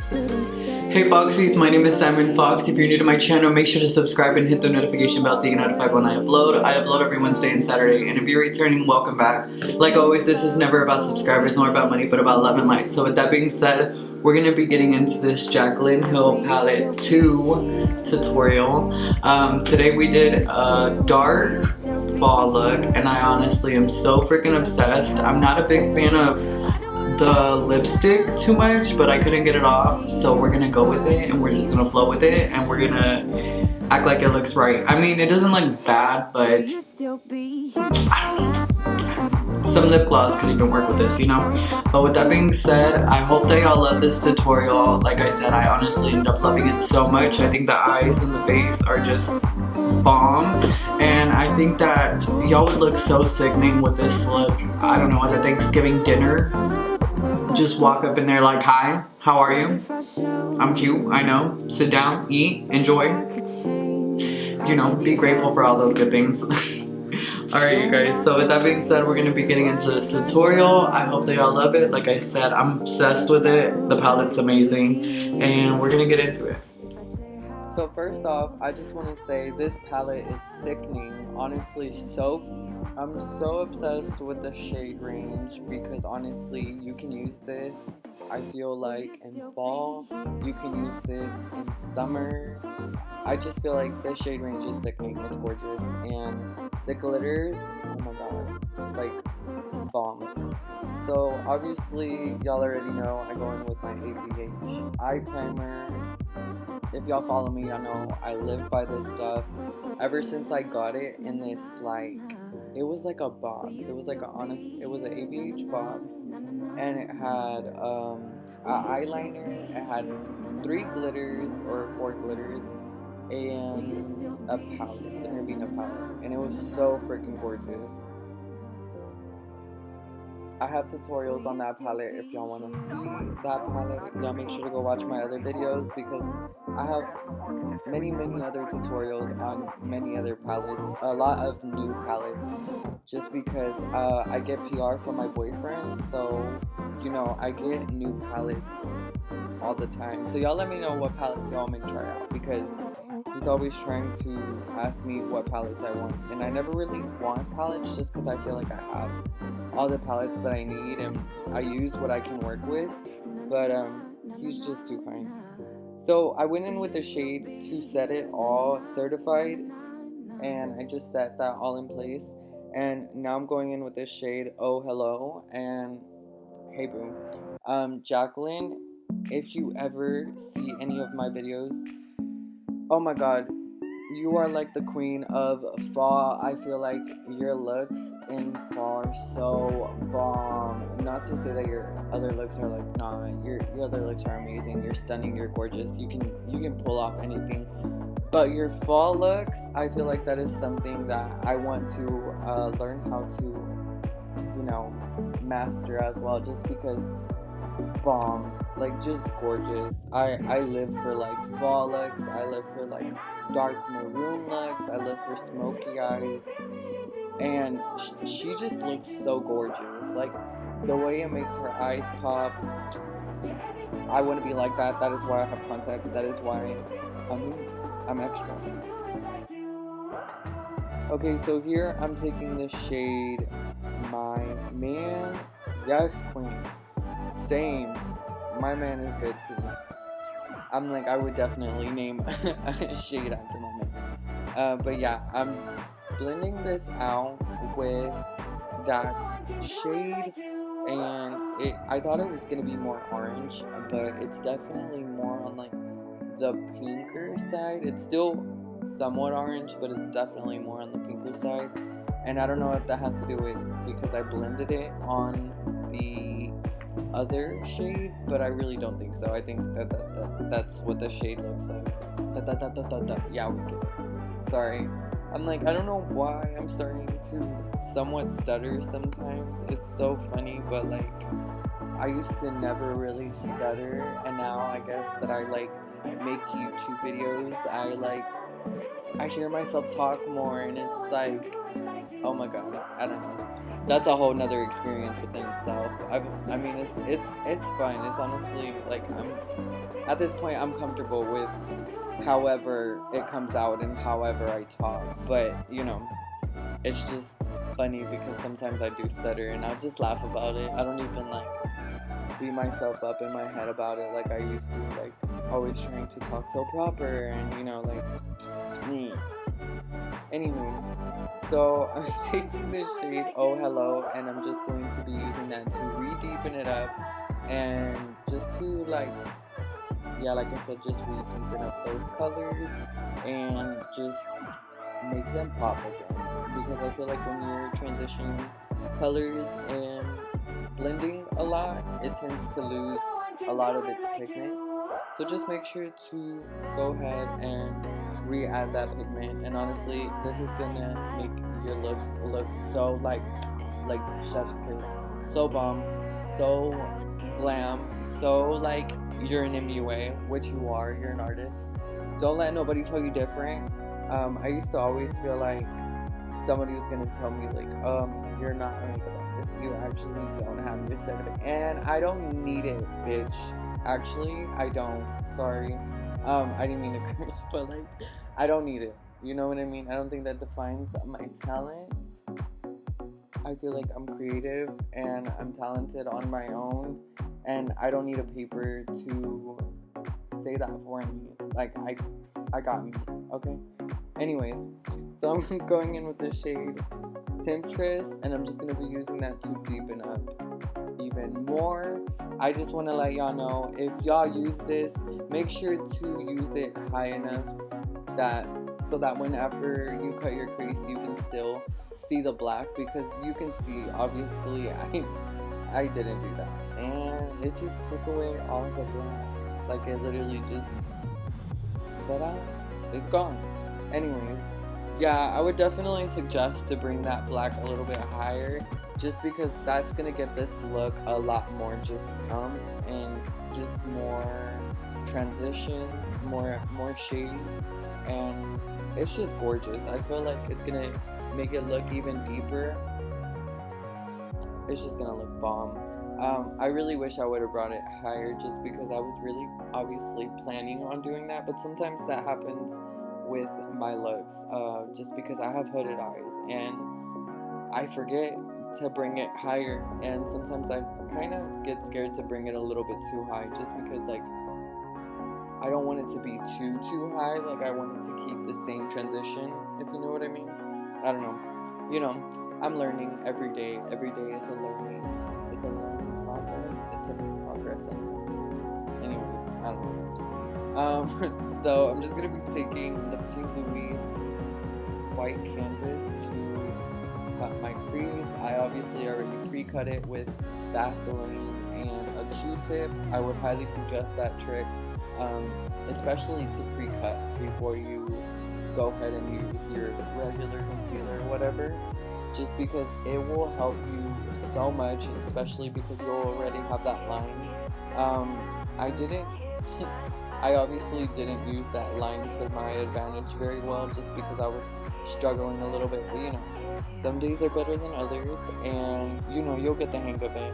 Hey Foxies, my name is Simon Fox. If you're new to my channel, make sure to subscribe and hit the notification bell so you get notified when I upload. I upload every Wednesday and Saturday, and if you're returning, welcome back. Like always, this is never about subscribers nor about money, but about love and light. So with that being said, we're going to be getting into this JACLYN Hill Palette 2 tutorial. Today we did a dark fall look, and I honestly am so freaking obsessed. I'm not a big fan of the lipstick too much, but I couldn't get it off, so we're gonna go with it and we're just gonna flow with it and we're gonna act like it looks right. I mean, it doesn't look bad, but I don't know. Some lip gloss could even work with this, you know? But with that being said, I hope that y'all love this tutorial. Like I said, I honestly ended up loving it so much. I think the eyes and the face are just bomb, and I think that y'all would look so sickening with this look. I don't know, at the Thanksgiving dinner. Just walk up in there like, hi, how are you? I'm cute, I know. Sit down, eat, enjoy. You know, be grateful for all those good things. Alright you guys, so with that being said, we're going to be getting into this tutorial. I hope that y'all love it. Like I said, I'm obsessed with it. The palette's amazing, and we're going to get into it. So first off, I just want to say this palette is sickening. Honestly, I'm so obsessed with the shade range because honestly, you can use this, I feel like, in fall. You can use this in summer. I just feel like the shade range is sickening. It's gorgeous. And the glitters, oh my god, like bomb. So obviously, y'all already know I go in with my ABH eye primer. If y'all follow me, y'all know I live by this stuff. Ever since I got it in this, like, it was like a box. It was like it was an ABH box, and it had an eyeliner. It had 3 glitters or 4 glitters, and a palette, an Nirvana palette, and it was so freaking gorgeous. I have tutorials on that palette if y'all want to see that palette. Y'all make sure to go watch my other videos because I have many other tutorials on many other palettes. A lot of new palettes. Just because I get PR from my boyfriend, so you know I get new palettes all the time. So y'all let me know what palettes y'all want me to try out because he's always trying to ask me what palettes I want, and I never really want palettes just because I feel like I have all the palettes that I need and I use what I can work with, but he's just too kind. So I went in with the shade to set it all certified, and I just set that all in place, and now I'm going in with this shade Oh Hello and Hey Boo. JACLYN, if you ever see any of my videos, oh my god, you are like the queen of fall. I feel like your looks in fall are so bomb. Not to say that your other looks are like, nah, your other looks are amazing. You're stunning, you're gorgeous. You can pull off anything. But your fall looks, I feel like that is something that I want to learn how to, you know, master as well, just because bomb, like just gorgeous. I live for like fall looks. I live for like dark maroon looks. I live for smoky eyes, and she just looks so gorgeous. Like the way it makes her eyes pop, I want to be like that. That is why I have contacts. That is why I'm extra. Okay, so here I'm taking the shade My Man. Yes, queen. Same. My Man is good too. I'm like, I would definitely name a shade after my man. But yeah, I'm blending this out with that shade, and I thought it was gonna be more orange, but it's definitely more on like the pinker side. It's still somewhat orange, but it's definitely more on the pinker side. And I don't know if that has to do with because I blended it on the other shade, but I really don't think so. I think that's what the shade looks like. Yeah, we get it. Sorry. I'm like, I don't know why I'm starting to somewhat stutter sometimes. It's so funny, but like, I used to never really stutter, and now I guess that I like make YouTube videos, I hear myself talk more, and it's like, oh my god, I don't know. that's a whole nother experience within itself. I mean, it's fine. It's honestly like at this point I'm comfortable with however it comes out and however I talk. But you know, it's just funny because sometimes I do stutter and I'll just laugh about it. I don't even like beat myself up in my head about it like I used to, like always trying to talk so proper and you know like me. Anywho, so I'm taking this shade Oh Hello and I'm just going to be using that to re-deepen it up and just to like, yeah, like I said, just re-deepen up those colors and just make them pop again. Because I feel like when you're transitioning colors and blending a lot, it tends to lose a lot of its pigment. So just make sure to go ahead and re-add that pigment. And honestly, this is gonna make your looks look so like chef's kiss, so bomb, so glam, so like you're an MUA, which you are. You're an artist. Don't let nobody tell you different. I used to always feel like somebody was gonna tell me like, you're not a makeup artist. You actually don't have your certificate, and I don't need it, bitch. Actually, I don't. Sorry. I didn't mean to curse, but like, I don't need it. You know what I mean? I don't think that defines my talent. I feel like I'm creative and I'm talented on my own, and I don't need a paper to say that for me. Like, I got me. Okay. Anyways, so I'm going in with the shade Temptress, and I'm just gonna be using that to deepen up even more. I just want to let y'all know, if y'all use this, make sure to use it high enough so that whenever you cut your crease, you can still see the black, because you can see, obviously, I didn't do that, and it just took away all the black. Like, it literally just, it's gone. Anyways, yeah, I would definitely suggest to bring that black a little bit higher, just because that's gonna give this look a lot more just and just more transition, more shade, and it's just gorgeous. I feel like it's gonna make it look even deeper. It's just gonna look bomb. I really wish I would have brought it higher, just because I was really obviously planning on doing that, but sometimes that happens with my looks, just because I have hooded eyes and I forget to bring it higher, and sometimes I kind of get scared to bring it a little bit too high, just because like I don't want it to be too high. Like, I want it to keep the same transition, if you know what I mean. I don't know. You know, I'm learning every day. Every day is a learning. It's a learning progress. It's a progress. Anyways, I don't know. So I'm just gonna be taking the Pink Louise white canvas to cut my crease. I obviously already pre-cut it with Vaseline and a Q-tip. I would highly suggest that trick, especially to pre-cut before you go ahead and use your regular concealer or whatever, just because it will help you so much, especially because you'll already have that line. I obviously didn't use that line to my advantage very well, just because I was struggling a little bit, but you know, some days are better than others, and you know, you'll get the hang of it.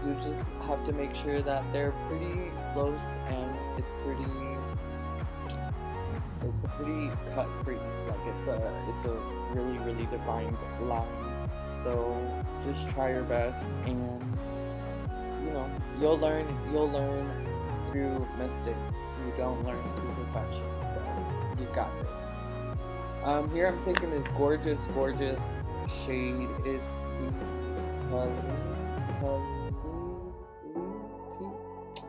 You just have to make sure that they're pretty close and it's a pretty cut crease. Like, it's a really, really defined line. So just try your best, and you know, you'll learn through mistakes. You don't learn through perfection. So you got this. Here I'm taking this gorgeous shade. It's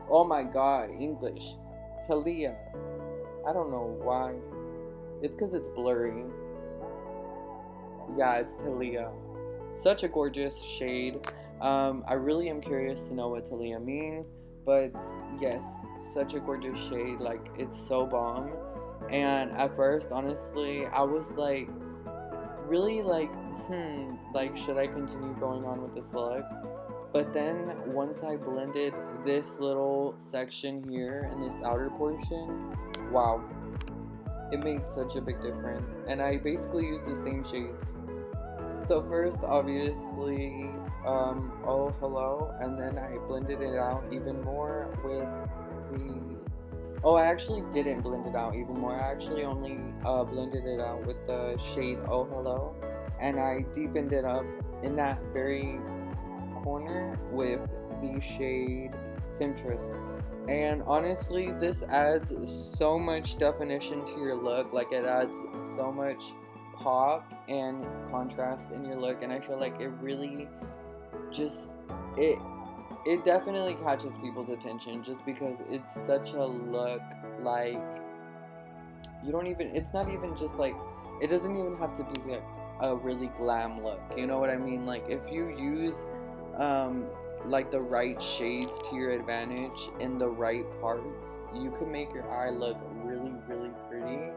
oh my god, English. Talia. I don't know why. It's because it's blurry. Yeah, it's Talia. Such a gorgeous shade. I really am curious to know what Talia means, but yes, such a gorgeous shade. Like, it's so bomb. And at first, honestly, I was like, really like, should I continue going on with this look? But then once I blended this little section here and this outer portion, wow, it made such a big difference. And I basically used the same shades. So first, obviously, oh hello, and then I blended it out even more with the, oh, I actually didn't blend it out even more. I actually only blended it out with the shade Oh Hello, and I deepened it up in that very corner with the shade Temptress. And honestly, this adds so much definition to your look. Like, it adds so much pop and contrast in your look, and I feel like it really just, it definitely catches people's attention just because it's such a look. Like, you don't even, it's not even just like, it doesn't even have to be like a really glam look, you know what I mean? Like, if you use like the right shades to your advantage in the right parts, you can make your eye look really, really pretty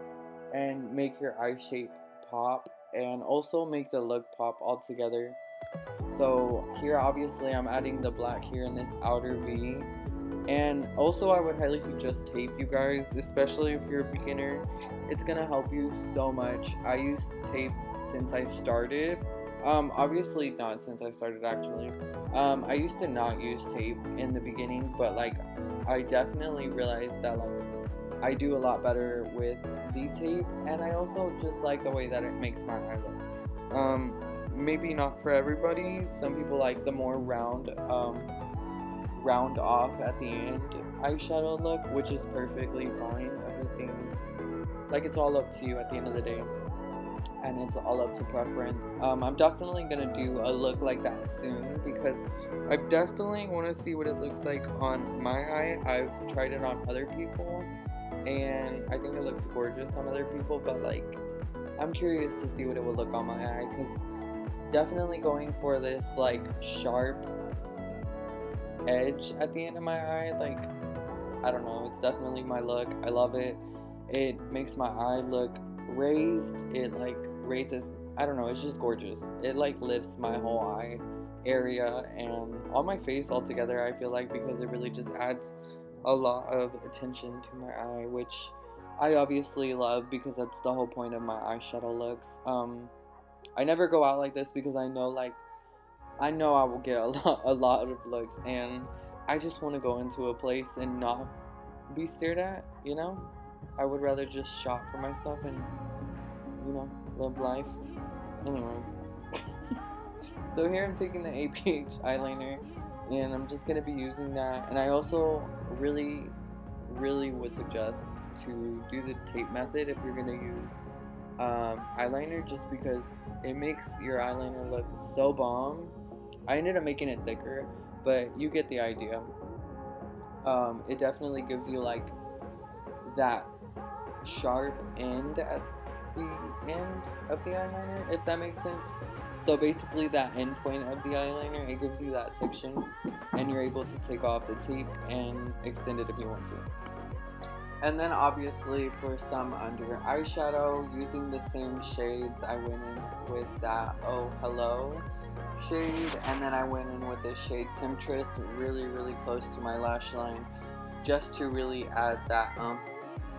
and make your eye shape pop, and also make the look pop altogether. So here, obviously, I'm adding the black here in this outer V, and also I would highly suggest tape, you guys, especially if you're a beginner. It's gonna help you so much. I use tape since I started. Obviously not since I started, actually. I used to not use tape in the beginning, but like, I definitely realized that like I do a lot better with the tape, and I also just like the way that it makes my eye look. Maybe not for everybody. Some people like the more round off at the end eyeshadow look, which is perfectly fine. Everything, like, it's all up to you at the end of the day, and it's all up to preference. I'm definitely gonna do a look like that soon because I definitely want to see what it looks like on my eye. I've tried it on other people, and I think it looks gorgeous on other people, but like, I'm curious to see what it will look on my eye, because definitely going for this like sharp edge at the end of my eye, like, I don't know, it's definitely my look. I love it. It makes my eye look raised. It like raises, I don't know, it's just gorgeous. It like lifts my whole eye area and on my face altogether, I feel like, because it really just adds a lot of attention to my eye, which I obviously love because that's the whole point of my eyeshadow looks. I never go out like this because I know I will get a lot of looks, and I just want to go into a place and not be stared at, you know? I would rather just shop for my stuff and, you know, live life. Anyway. So here I'm taking the APH eyeliner, and I'm just going to be using that. And I also really, really would suggest to do the tape method if you're going to use eyeliner, just because it makes your eyeliner look so bomb. I ended up making it thicker, but you get the idea. It definitely gives you like that sharp end at the end of the eyeliner, if that makes sense. So basically that end point of the eyeliner, it gives you that section, and you're able to take off the tape and extend it if you want to. And then obviously for some under eyeshadow, using the same shades, I went in with that Oh Hello shade, and then I went in with this shade Temptress, really, really close to my lash line, just to really add that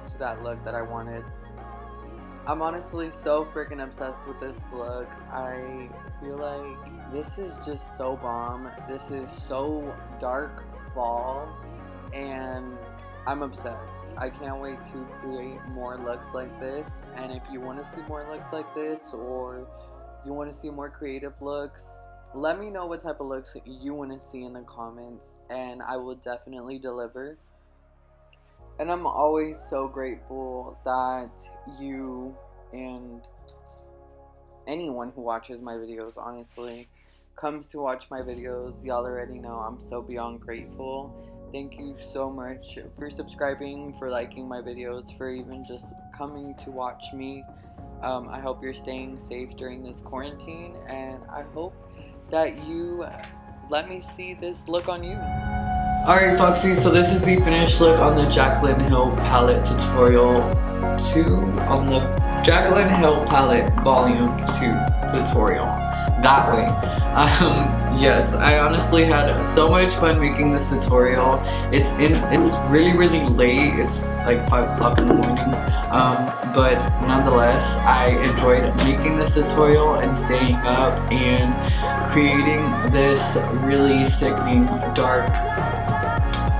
to that look that I wanted. I'm honestly so freaking obsessed with this look. I feel like this is just so bomb. This is so dark fall, and I'm obsessed. I can't wait to create more looks like this. And if you want to see more looks like this, or you want to see more creative looks, let me know what type of looks you want to see in the comments, and I will definitely deliver. And I'm always so grateful that you and anyone who watches my videos, honestly, comes to watch my videos. Y'all already know I'm so beyond grateful. Thank you so much for subscribing, for liking my videos, for even just coming to watch me. I hope you're staying safe during this quarantine, and I hope that you let me see this look on you. Alright Foxies, so this is the finished look on the JACLYN Hill Palette Tutorial 2, on the JACLYN Hill Palette Volume 2 tutorial. that way. Yes, I honestly had so much fun making this tutorial. It's really late. It's like 5 o'clock in the morning. But nonetheless, I enjoyed making this tutorial and staying up and creating this really sickening dark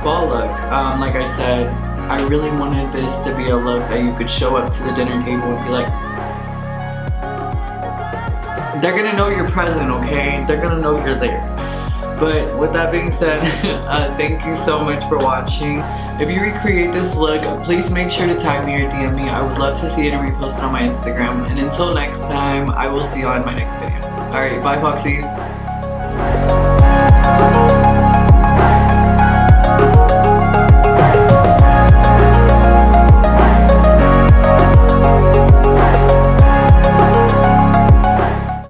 fall look. Like I said, I really wanted this to be a look that you could show up to the dinner table and be like, they're gonna know you're present, okay? They're gonna know you're there. But with that being said, thank you so much for watching. If you recreate this look, please make sure to tag me or DM me. I would love to see it and repost it on my Instagram. And until next time, I will see you on my next video. Alright, bye Foxies.